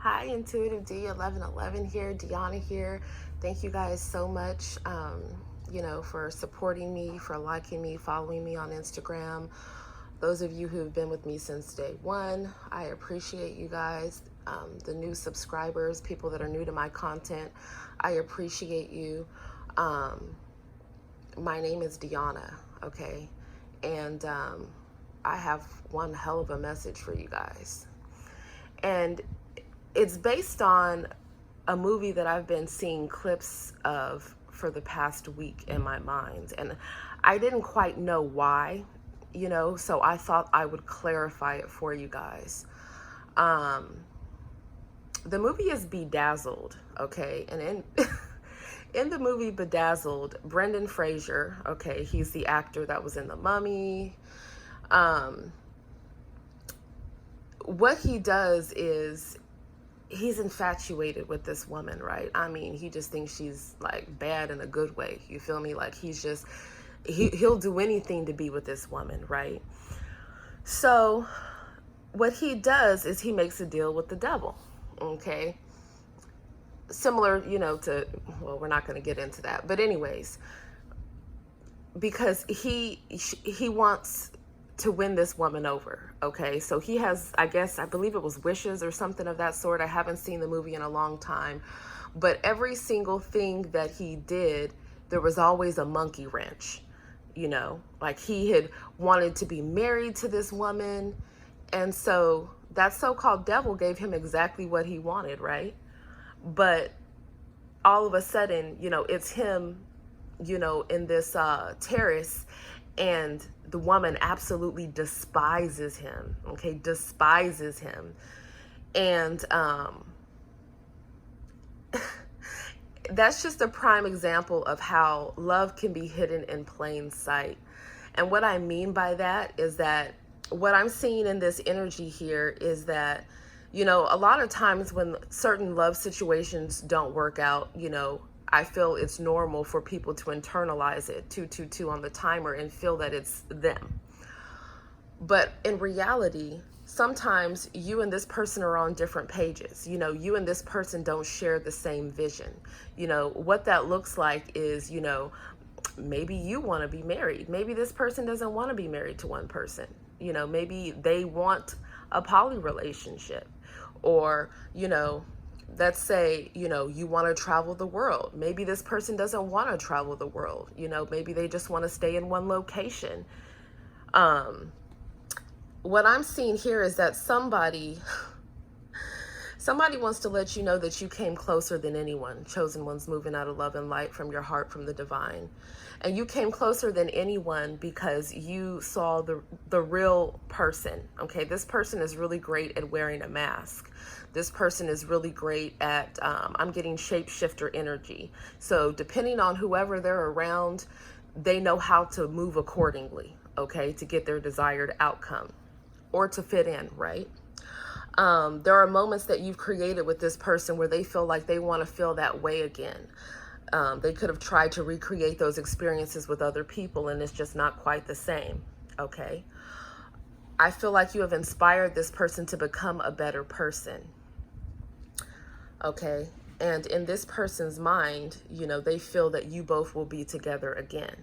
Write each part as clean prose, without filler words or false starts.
Hi, Intuitive D1111 here, Deanna here. Thank you guys so much, for supporting me, for liking me, following me on Instagram. Those of you who've been with me since day one, I appreciate you guys. The new subscribers, people that are new to my content, I appreciate you. My name is Deanna, okay? And I have one hell of a message for you guys. And it's based on a movie that I've been seeing clips of for the past week in my mind. And I didn't quite know why, so I thought I would clarify it for you guys. The movie is Bedazzled, okay? And in the movie Bedazzled, Brendan Fraser, okay, he's the actor that was in The Mummy. What he does is he's infatuated with this woman, right? I mean, he just thinks she's like bad in a good way. You feel me? Like he'll do anything to be with this woman, right? So what he does is he makes a deal with the devil, okay? Similar, well, we're not going to get into that. But anyways, because he wants to win this woman over, okay? So he has, I believe it was wishes or something of that sort. I haven't seen the movie in a long time. But every single thing that he did, there was always a monkey wrench, like he had wanted to be married to this woman. And so that so-called devil gave him exactly what he wanted, right? But all of a sudden, it's him, in this terrace, and the woman absolutely despises him, okay? Despises him. And that's just a prime example of how love can be hidden in plain sight. And what I mean by that is that what I'm seeing in this energy here is that, a lot of times when certain love situations don't work out, I feel it's normal for people to internalize it, 222 on the timer, and feel that it's them. But in reality, sometimes you and this person are on different pages. You and this person don't share the same vision. What that looks like is, maybe you want to be married. Maybe this person doesn't want to be married to one person. Maybe they want a poly relationship. Or, let's say, you want to travel the world. Maybe this person doesn't want to travel the world. Maybe they just want to stay in one location. What I'm seeing here is that somebody wants to let you know that you came closer than anyone. Chosen ones moving out of love and light from your heart, from the divine. And you came closer than anyone because you saw the real person, okay? This person is really great at wearing a mask. This person is really great at, I'm getting shapeshifter energy. So depending on whoever they're around, they know how to move accordingly, okay, to get their desired outcome or to fit in, right? There are moments that you've created with this person where they feel like they want to feel that way again. They could have tried to recreate those experiences with other people, and it's just not quite the same, okay? I feel like you have inspired this person to become a better person, okay? And in this person's mind, they feel that you both will be together again,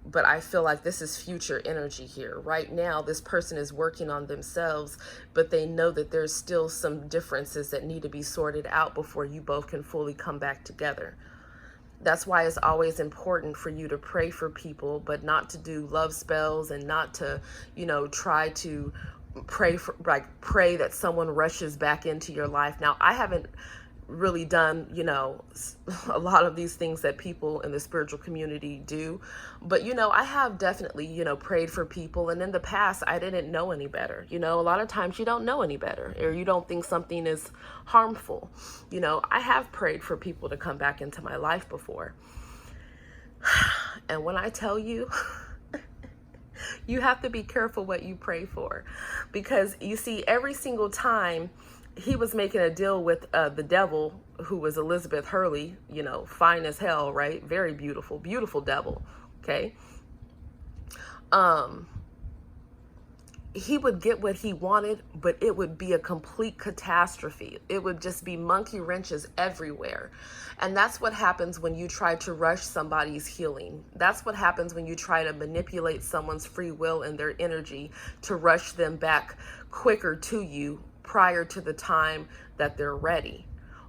But I feel like this is future energy here. Right now, this person is working on themselves, but they know that there's still some differences that need to be sorted out before you both can fully come back together. That's why it's always important for you to pray for people, but not to do love spells and not to, try to pray that someone rushes back into your life. Now, I haven't really done, a lot of these things that people in the spiritual community do. But, I have definitely, prayed for people. And in the past, I didn't know any better. A lot of times you don't know any better, or you don't think something is harmful. I have prayed for people to come back into my life before. And when I tell you, you have to be careful what you pray for, because you see, every single time he was making a deal with the devil, who was Elizabeth Hurley, fine as hell, right? Very beautiful, beautiful devil, okay? he would get what he wanted, but it would be a complete catastrophe. It would just be monkey wrenches everywhere. And that's what happens when you try to rush somebody's healing. That's what happens when you try to manipulate someone's free will and their energy to rush them back quicker to you prior to the time that they're ready.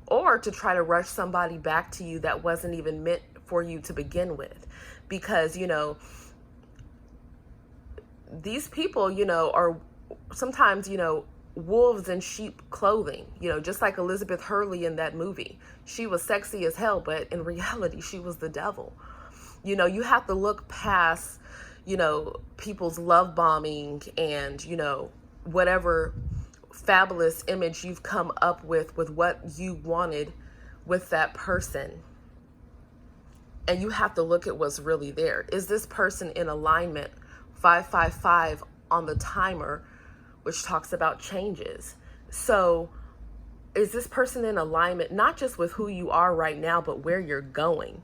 Or to try to rush somebody back to you that wasn't even meant for you to begin with. Because, these people, are sometimes, wolves in sheep clothing, just like Elizabeth Hurley in that movie. She was sexy as hell, but in reality, she was the devil. You have to look past, people's love bombing and, whatever fabulous image you've come up with what you wanted with that person. And you have to look at what's really there. Is this person in alignment? 555 on the timer, which talks about changes. So is this person in alignment, not just with who you are right now, but where you're going?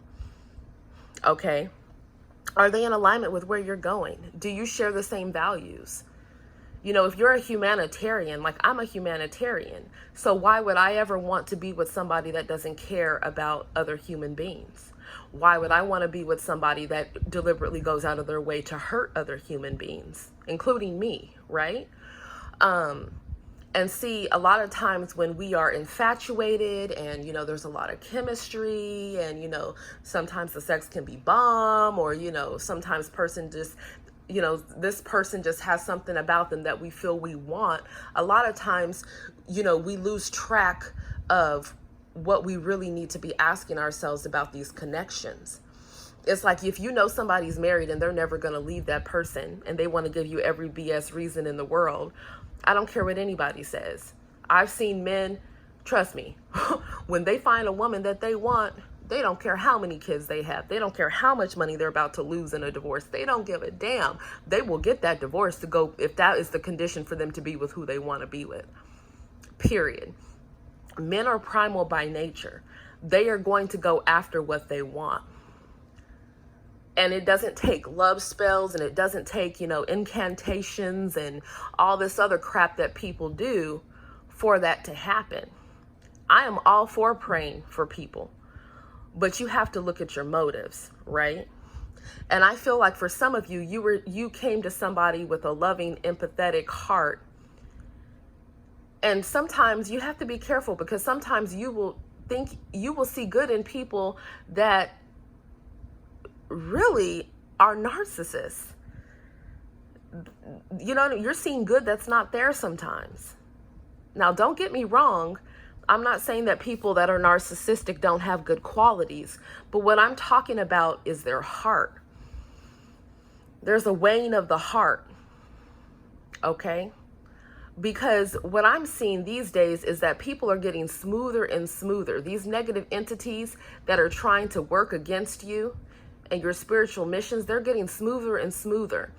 Okay. Are they in alignment with where you're going? Do you share the same values? If you're a humanitarian, like I'm a humanitarian, so why would I ever want to be with somebody that doesn't care about other human beings? Why would I want to be with somebody that deliberately goes out of their way to hurt other human beings, including me, right? And see, a lot of times when we are infatuated and, there's a lot of chemistry and, sometimes the sex can be bomb or, sometimes this person just has something about them that we feel we want. A lot of times, we lose track of what we really need to be asking ourselves about these connections. It's like if somebody's married and they're never going to leave that person and they want to give you every BS reason in the world, I don't care what anybody says. I've seen men, trust me, when they find a woman that they want, they don't care how many kids they have. They don't care how much money they're about to lose in a divorce. They don't give a damn. They will get that divorce to go if that is the condition for them to be with who they want to be with. Period. Men are primal by nature. They are going to go after what they want. And it doesn't take love spells and it doesn't take, incantations and all this other crap that people do for that to happen. I am all for praying for people, but you have to look at your motives, right? And I feel like for some of you, you came to somebody with a loving, empathetic heart. And sometimes you have to be careful because sometimes you will see good in people that really are narcissists. You're seeing good that's not there sometimes. Now, don't get me wrong. I'm not saying that people that are narcissistic don't have good qualities, but what I'm talking about is their heart. There's a weighing of the heart, okay? Because what I'm seeing these days is that people are getting smoother and smoother. These negative entities that are trying to work against you and your spiritual missions, they're getting smoother and smoother.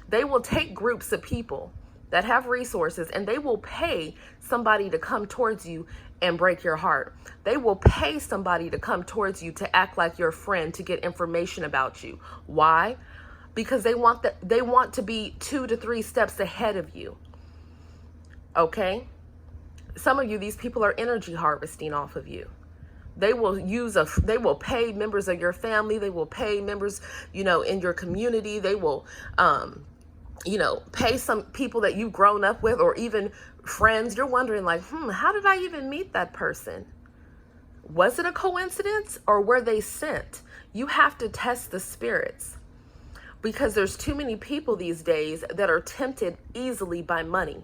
They will take groups of people that have resources and they will pay somebody to come towards you and break your heart. They will pay somebody to come towards you to act like your friend to get information about you. Why? Because they want to be 2 to 3 steps ahead of you. Okay? Some of you, these people are energy harvesting off of you. They will pay members of your family. They will pay members, in your community. They will, pay some people that you've grown up with or even friends. You're wondering like, how did I even meet that person? Was it a coincidence or were they sent? You have to test the spirits because there's too many people these days that are tempted easily by money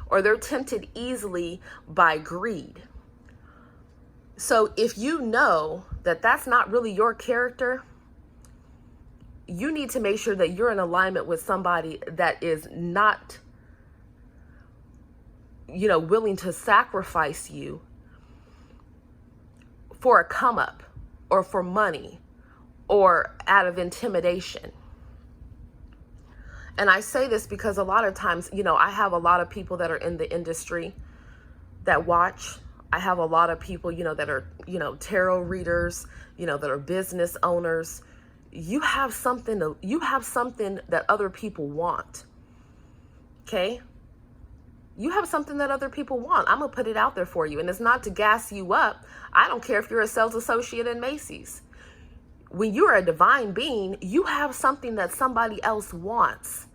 or they're tempted easily by greed. So if you know that that's not really your character, you need to make sure that you're in alignment with somebody that is not, willing to sacrifice you for a come up or for money or out of intimidation. And I say this because a lot of times, I have a lot of people that are in the industry that watch. I have a lot of people, that are, tarot readers, that are business owners. You have something that other people want. Okay? You have something that other people want. I'm going to put it out there for you. And it's not to gas you up. I don't care if you're a sales associate in Macy's. When you're a divine being, you have something that somebody else wants.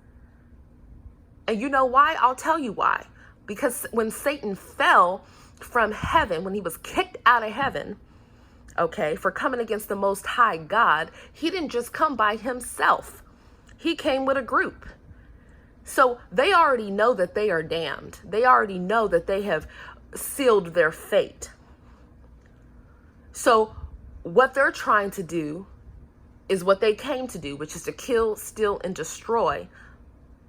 And you know why? I'll tell you why. Because when Satan fell from heaven, when he was kicked out of heaven, okay, for coming against the Most High God, he didn't just come by himself. He came with a group. So they already know that they are damned. They already know that they have sealed their fate. So what they're trying to do is what they came to do, which is to kill, steal, and destroy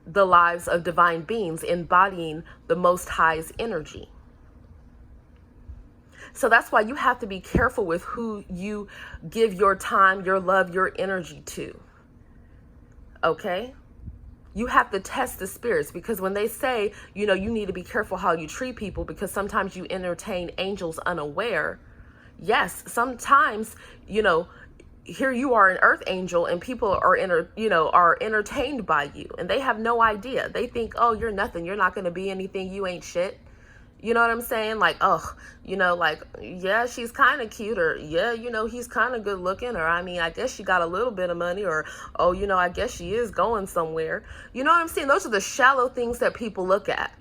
the lives of divine beings embodying the Most High's energy. So that's why you have to be careful with who you give your time, your love, your energy to. Okay? You have to test the spirits, because when they say, you know, you need to be careful how you treat people because sometimes you entertain angels unaware. Yes, sometimes, you know, here you are an earth angel and people are are entertained by you and they have no idea. They think, oh, you're nothing. You're not going to be anything. You ain't shit. You know what I'm saying? Like, oh, you know, like, yeah, she's kind of cute, or yeah, you know, he's kind of good looking, or I mean, I guess she got a little bit of money, or, oh, you know, I guess she is going somewhere. You know what I'm saying? Those are the shallow things that people look at.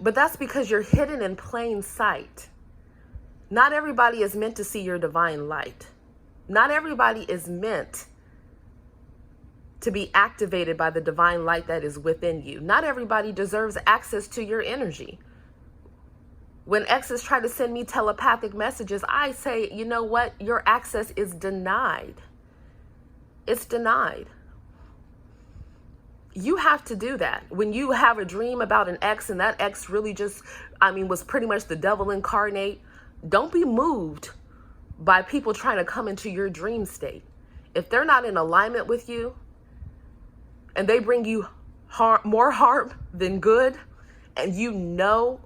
But that's because you're hidden in plain sight. Not everybody is meant to see your divine light. Not everybody is meant to be activated by the divine light that is within you. Not everybody deserves access to your energy. When exes try to send me telepathic messages, I say, you know what? Your access is denied. It's denied. You have to do that. When you have a dream about an ex and that ex really just, was pretty much the devil incarnate, don't be moved by people trying to come into your dream state. If they're not in alignment with you and they bring you more harm than good, and you know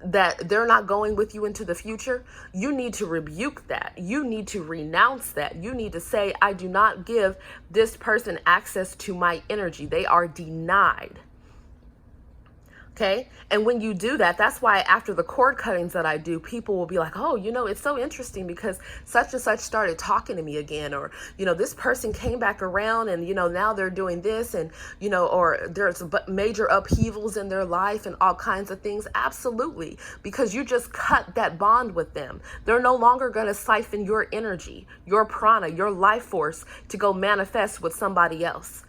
that they're not going with you into the future, you need to rebuke that. You need to renounce that. You need to say, I do not give this person access to my energy. They are denied. Okay. And when you do that, that's why after the cord cuttings that I do, people will be like, oh, you know, it's so interesting because such and such started talking to me again, or, you know, this person came back around and, you know, now they're doing this and, you know, or there's major upheavals in their life and all kinds of things. Absolutely. Because you just cut that bond with them. They're no longer going to siphon your energy, your prana, your life force to go manifest with somebody else.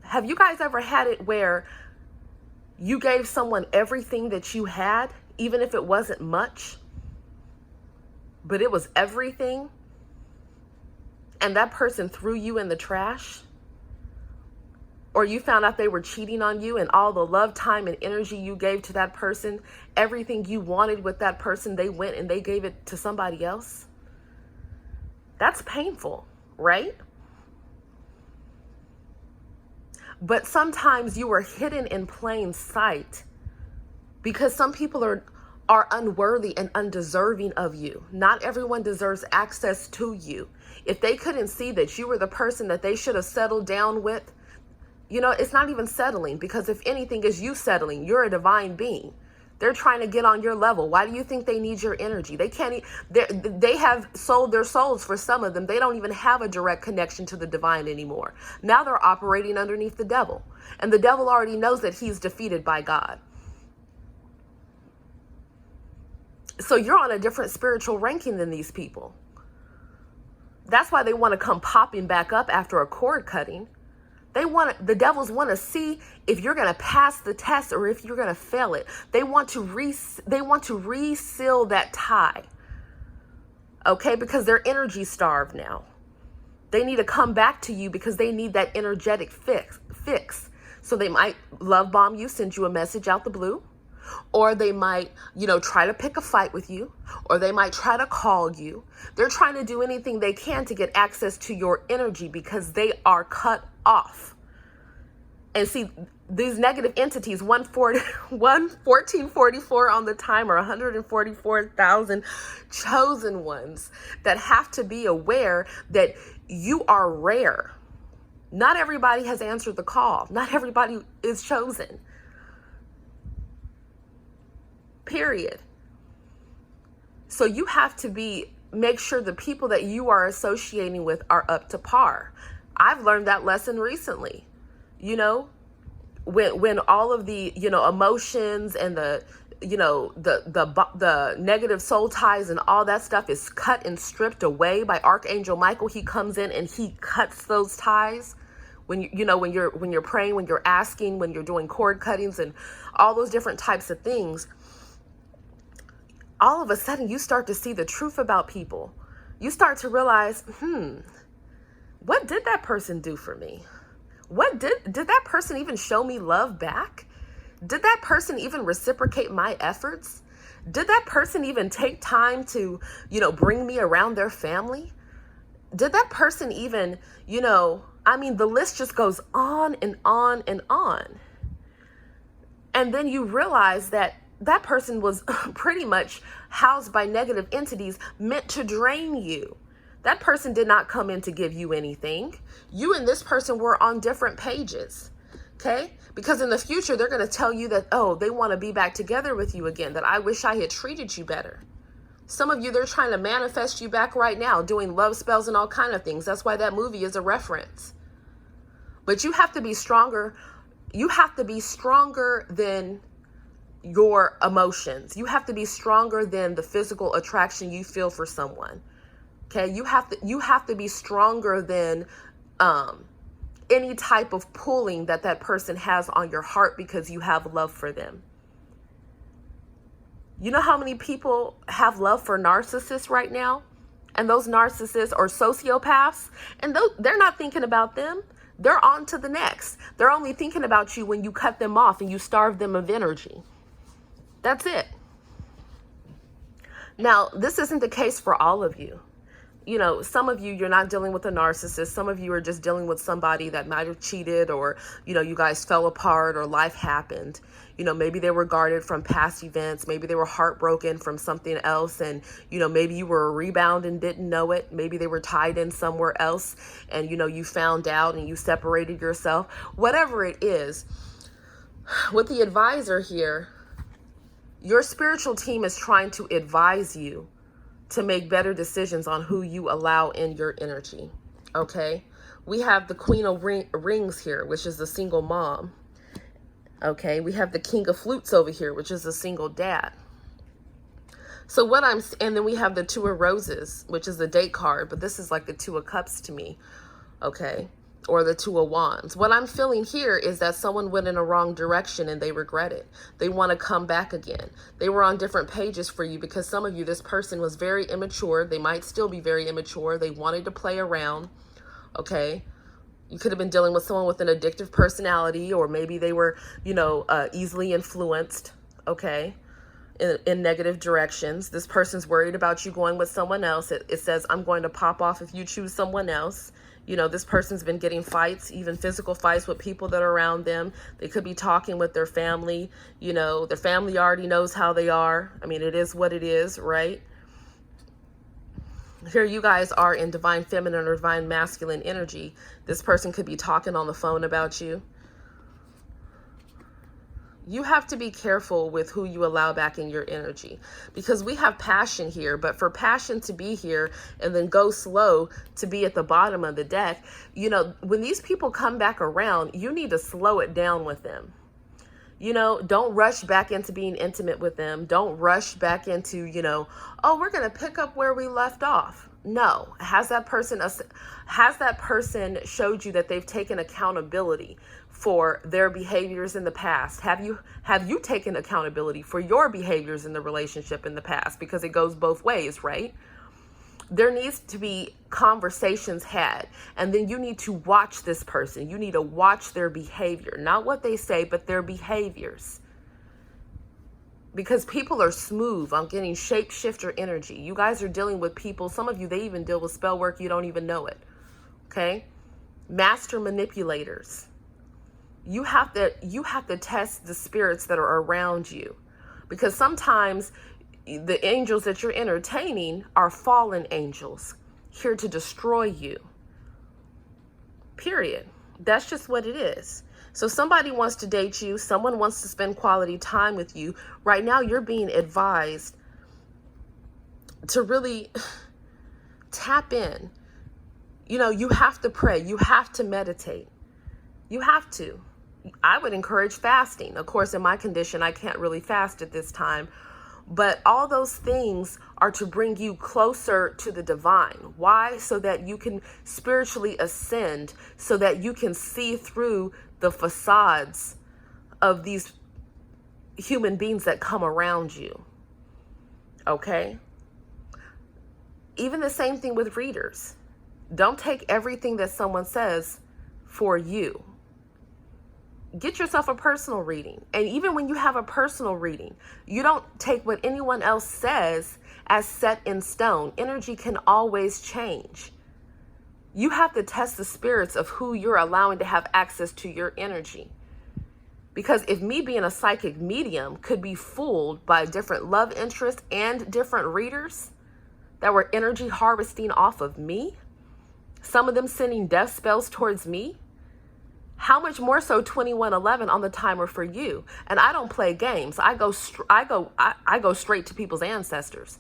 Have you guys ever had it where you gave someone everything that you had, even if it wasn't much, but it was everything, and that person threw you in the trash? Or you found out they were cheating on you, and all the love, time, and energy you gave to that person, everything you wanted with that person, they went and they gave it to somebody else? That's painful, right? But sometimes you are hidden in plain sight because some people are unworthy and undeserving of you. Not everyone deserves access to you. If they couldn't see that you were the person that they should have settled down with, you know, it's not even settling, because if anything is you settling, you're a divine being. They're trying to get on your level. Why do you think they need your energy? They can't, they have sold their souls. For some of them, they don't even have a direct connection to the divine anymore. Now they're operating underneath the devil. And the devil already knows that he's defeated by God. So you're on a different spiritual ranking than these people. That's why they want to come popping back up after a cord cutting. The devils want to see if you're going to pass the test or if you're going to fail it. They want to reseal that tie. Okay? Because they're energy starved now. They need to come back to you because they need that energetic fix. So they might love bomb you, send you a message out the blue, or they might, you know, try to pick a fight with you, or they might try to call you. They're trying to do anything they can to get access to your energy because they are cut off. And see, these negative entities, 1444 on the timer, 144,000 chosen ones that have to be aware that you are rare. Not everybody has answered the call. Not everybody is chosen. Period. So you have to make sure the people that you are associating with are up to par. I've learned that lesson recently. You know, when all of the, emotions and the negative soul ties and all that stuff is cut and stripped away by Archangel Michael, he comes in and he cuts those ties. When when you're praying, when you're asking, when you're doing cord cuttings and all those different types of things, all of a sudden you start to see the truth about people. You start to realize, what did that person do for me? What did that person even show me love back? Did that person even reciprocate my efforts? Did that person even take time to, bring me around their family? Did that person even, the list just goes on and on and on. And then you realize that person was pretty much housed by negative entities meant to drain you. That person did not come in to give you anything. You and this person were on different pages, okay? Because in the future, they're going to tell you that, they want to be back together with you again, that I wish I had treated you better. Some of you, they're trying to manifest you back right now, doing love spells and all kind of things. That's why that movie is a reference. But you have to be stronger. You have to be stronger than your emotions. You have to be stronger than the physical attraction you feel for someone. Okay, you have to be stronger than any type of pulling that person has on your heart because you have love for them. You know how many people have love for narcissists right now? And those narcissists are sociopaths, and they're not thinking about them. They're on to the next. They're only thinking about you when you cut them off and you starve them of energy. That's it. Now, this isn't the case for all of you. Some of you, you're not dealing with a narcissist. Some of you are just dealing with somebody that might have cheated, or, you guys fell apart, or life happened. Maybe they were guarded from past events. Maybe they were heartbroken from something else. And, maybe you were a rebound and didn't know it. Maybe they were tied in somewhere else and, you found out and you separated yourself. Whatever it is, with the advisor here, your spiritual team is trying to advise you to make better decisions on who you allow in your energy. Okay? We have the Queen of Rings here, which is a single mom. Okay? We have the King of Flutes over here, which is a single dad. So and then we have the Two of Roses, which is the date card, but this is like the Two of Cups to me. Okay? Or the Two of Wands. What I'm feeling here is that someone went in a wrong direction and they regret it. They want to come back again. They were on different pages for you because some of you, this person was very immature. They might still be very immature. They wanted to play around. Okay. You could have been dealing with someone with an addictive personality, or maybe they were, easily influenced. Okay. In negative directions. This person's worried about you going with someone else. It says, I'm going to pop off if you choose someone else. This person's been getting fights, even physical fights with people that are around them. They could be talking with their family. Their family already knows how they are. I mean, it is what it is, right? Here you guys are in divine feminine or divine masculine energy. This person could be talking on the phone about you. You have to be careful with who you allow back in your energy, because we have passion here, but for passion to be here and then go slow to be at the bottom of the deck, when these people come back around, you need to slow it down with them. Don't rush back into being intimate with them. Don't rush back into, we're going to pick up where we left off. No. Has that person showed you that they've taken accountability for their behaviors in the past? Have you taken accountability for your behaviors in the relationship in the past? Because it goes both ways, right? There needs to be conversations had, and then you need to watch this person. You need to watch their behavior, not what they say, but their behaviors. Because people are smooth on getting shapeshifter energy. You guys are dealing with people. Some of you, they even deal with spell work. You don't even know it. Okay? Master manipulators. You have to test the spirits that are around you, because sometimes the angels that you're entertaining are fallen angels here to destroy you. Period. That's just what it is. So somebody wants to date you. Someone wants to spend quality time with you. Right now, you're being advised to really tap in. You have to pray. You have to meditate. You have to. I would encourage fasting. Of course, in my condition, I can't really fast at this time. But all those things are to bring you closer to the divine. Why? So that you can spiritually ascend, so that you can see through the facades of these human beings that come around you. Okay? Even the same thing with readers. Don't take everything that someone says for you. Get yourself a personal reading. And even when you have a personal reading, you don't take what anyone else says as set in stone. Energy can always change. You have to test the spirits of who you're allowing to have access to your energy. Because if me being a psychic medium could be fooled by different love interests and different readers that were energy harvesting off of me, some of them sending death spells towards me, how much more so 2111 on the timer for you? And I don't play games. I go straight to people's ancestors.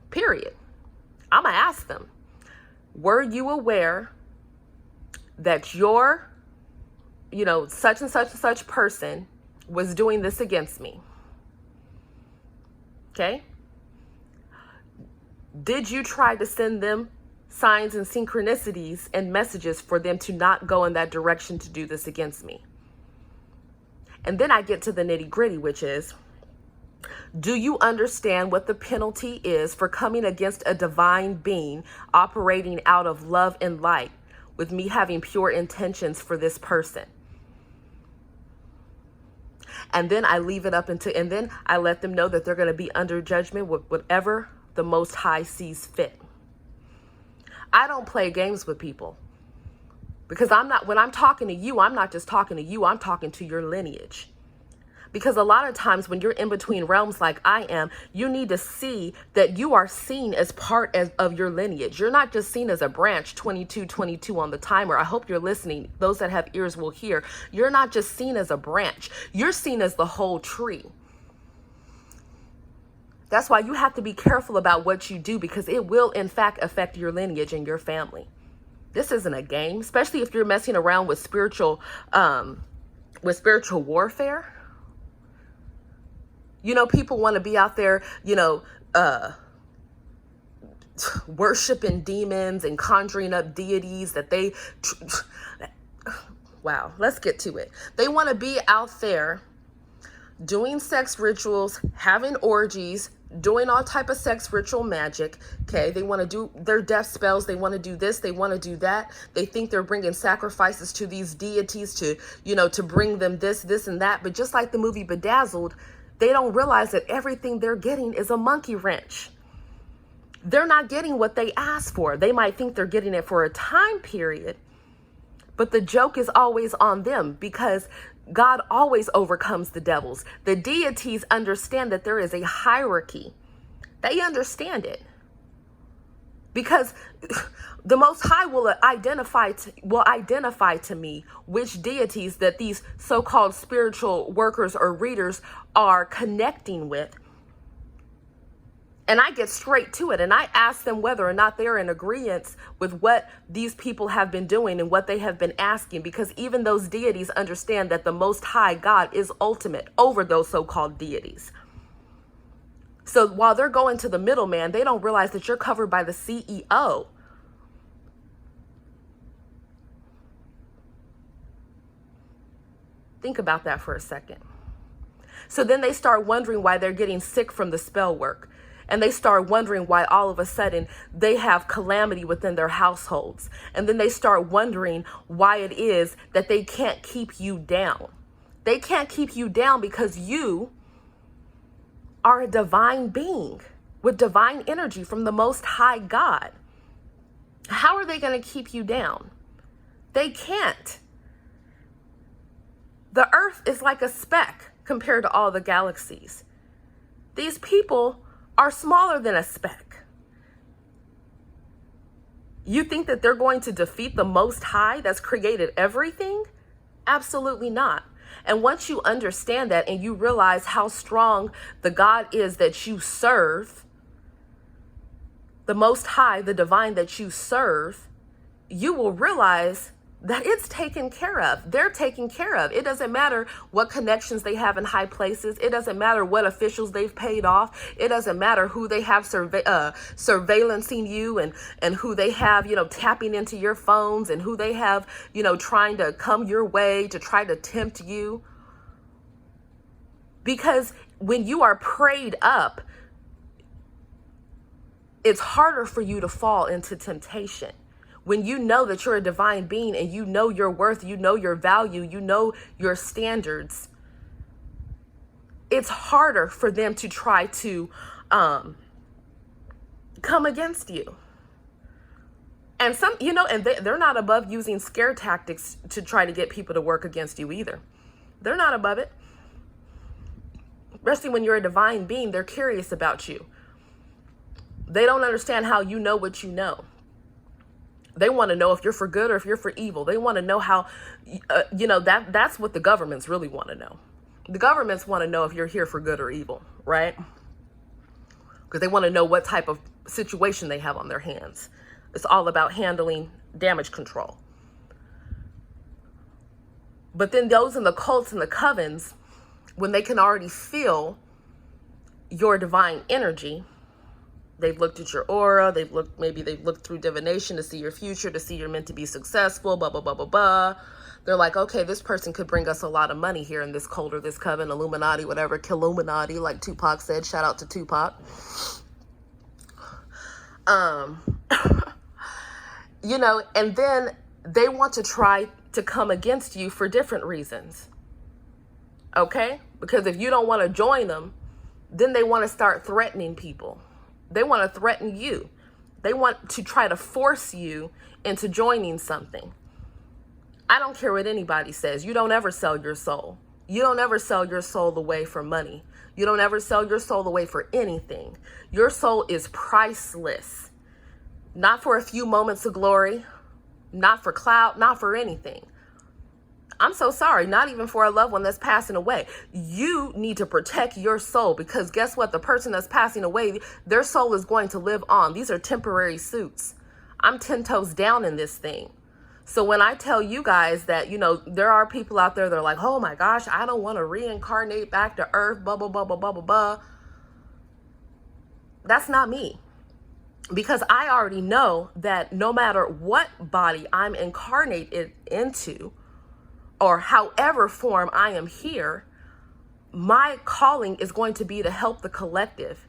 Period. I'm gonna ask them, were you aware that your, such and such and such person was doing this against me? Okay? Did you try to send them signs and synchronicities and messages for them to not go in that direction to do this against me? And then I get to the nitty gritty, which is, do you understand what the penalty is for coming against a divine being operating out of love and light with me having pure intentions for this person? And then I leave it up and then I let them know that they're going to be under judgment with whatever the Most High sees fit. I don't play games with people, because when I'm talking to you, I'm not just talking to you, I'm talking to your lineage. Because a lot of times when you're in between realms like I am, you need to see that you are seen as part of your lineage. You're not just seen as a branch, 2222 on the timer. I hope you're listening. Those that have ears will hear. You're not just seen as a branch. You're seen as the whole tree. That's why you have to be careful about what you do, because it will, in fact, affect your lineage and your family. This isn't a game, especially if you're messing around with spiritual warfare. People want to be out there, worshiping demons and conjuring up deities that they... Wow, let's get to it. They want to be out there doing sex rituals, having orgies, doing all type of sex ritual magic. Okay, they want to do their death spells. They want to do this. They want to do that. They think they're bringing sacrifices to these deities to bring them this and that. But just like the movie Bedazzled, they don't realize that everything they're getting is a monkey wrench. They're not getting what they asked for. They might think they're getting it for a time period, but the joke is always on them, because God always overcomes the devils. The deities understand that there is a hierarchy. They understand it, because the Most High will identify to me which deities that these so-called spiritual workers or readers are connecting with. And I get straight to it, and I ask them whether or not they're in agreement with what these people have been doing and what they have been asking, because even those deities understand that the Most High God is ultimate over those so-called deities. So while they're going to the middleman, they don't realize that you're covered by the CEO. Think about that for a second. So then they start wondering why they're getting sick from the spell work. And they start wondering why all of a sudden they have calamity within their households. And then they start wondering why it is that they can't keep you down. They can't keep you down because you are a divine being with divine energy from the Most High God. How are they going to keep you down? They can't. The earth is like a speck compared to all the galaxies. These people are smaller than a speck. You think that they're going to defeat the Most High that's created everything? Absolutely not. And once you understand that and you realize how strong the God is that you serve, the Most High, the divine that you serve, you will realize that it's taken care of. They're taken care of. It doesn't matter what connections they have in high places. It doesn't matter what officials they've paid off. It doesn't matter who they have surveillancing you and who they have, tapping into your phones and who they have, trying to come your way to try to tempt you. Because when you are prayed up, it's harder for you to fall into temptation. When you know that you're a divine being and you know your worth, you know your value, you know your standards, it's harder for them to try to come against you. And they're not above using scare tactics to try to get people to work against you either. They're not above it. Especially when you're a divine being, they're curious about you. They don't understand how you know what you know. They want to know if you're for good or if you're for evil. They want to know how, that's what the governments really want to know. The governments want to know if you're here for good or evil, right? Because they want to know what type of situation they have on their hands. It's all about handling damage control. But then those in the cults and the covens, when they can already feel your divine energy, they've looked at your aura, they've looked through divination to see your future, to see you're meant to be successful, blah, blah, blah, blah, blah. They're like, okay, this person could bring us a lot of money here in this cult or this coven, Illuminati, whatever, Killuminati, like Tupac said. Shout out to Tupac. And then they want to try to come against you for different reasons. Okay? Because if you don't want to join them, then they want to start threatening people. They want to threaten you. They want to try to force you into joining something. I don't care what anybody says. You don't ever sell your soul. You don't ever sell your soul away for money. You don't ever sell your soul away for anything. Your soul is priceless. Not for a few moments of glory, not for clout, not for anything. I'm so sorry, not even for a loved one that's passing away. You need to protect your soul, because guess what? The person that's passing away, their soul is going to live on. These are temporary suits. I'm 10 toes down in this thing. So when I tell you guys that, there are people out there that are like, oh my gosh, I don't want to reincarnate back to earth, blah, blah, blah, blah, blah, blah, blah. That's not me. Because I already know that no matter what body I'm incarnated into, or however form I am here, my calling is going to be to help the collective.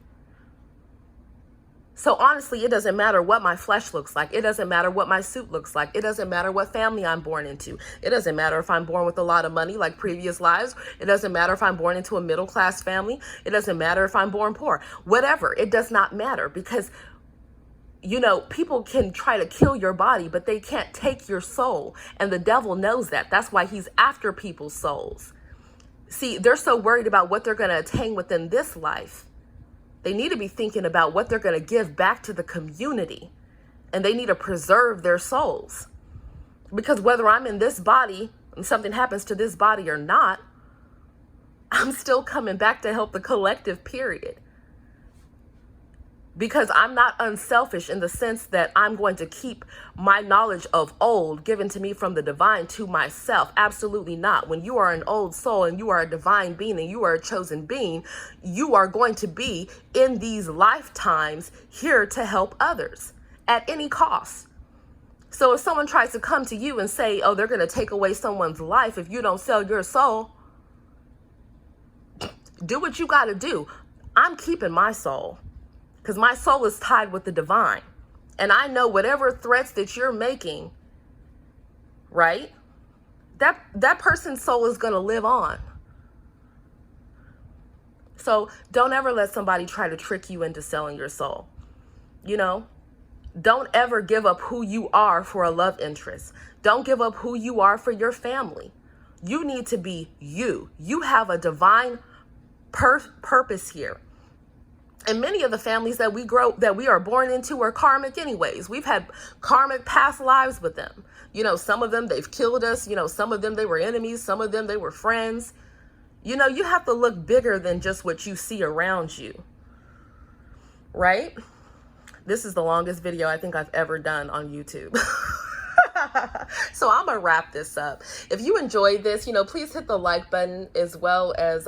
So honestly, it doesn't matter what my flesh looks like. It doesn't matter what my suit looks like. It doesn't matter what family I'm born into. It doesn't matter if I'm born with a lot of money like previous lives. It doesn't matter if I'm born into a middle-class family. It doesn't matter if I'm born poor. Whatever, it does not matter, because people can try to kill your body, but they can't take your soul. And the devil knows that. That's why he's after people's souls. See, they're so worried about what they're going to attain within this life. They need to be thinking about what they're going to give back to the community. And they need to preserve their souls. Because whether I'm in this body and something happens to this body or not, I'm still coming back to help the collective, period. Because I'm not unselfish in the sense that I'm going to keep my knowledge of old given to me from the divine to myself. Absolutely not. When you are an old soul and you are a divine being and you are a chosen being, you are going to be in these lifetimes here to help others at any cost. So if someone tries to come to you and say, oh, they're going to take away someone's life if you don't sell your soul, do what you got to do. I'm keeping my soul. Because my soul is tied with the divine. And I know whatever threats that you're making, right? That person's soul is going to live on. So don't ever let somebody try to trick you into selling your soul. Don't ever give up who you are for a love interest. Don't give up who you are for your family. You need to be you. You have a divine purpose here. And many of the families that we are born into are karmic anyways. We've had karmic past lives with them. You know, some of them, they've killed us. You know, some of them, they were enemies. Some of them, they were friends. You know, you have to look bigger than just what you see around you, right? This is the longest video I think I've ever done on YouTube. So I'm gonna wrap this up. If you enjoyed this, you know, please hit the like button, as well as,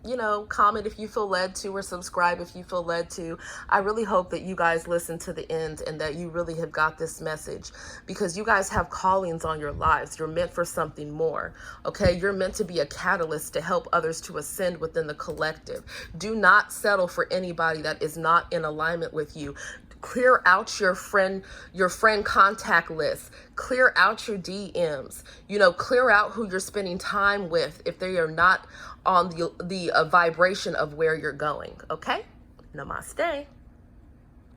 you know, comment if you feel led to, or subscribe if you feel led to. I really hope that you guys listen to the end and that you really have got this message, because you guys have callings on your lives. You're meant for something more. Okay. You're meant to be a catalyst to help others to ascend within the collective. Do not settle for anybody that is not in alignment with you. Clear out your friend contact list. Clear out your DMs. You know, clear out who you're spending time with if they are not on the vibration of where you're going. Okay? Namaste.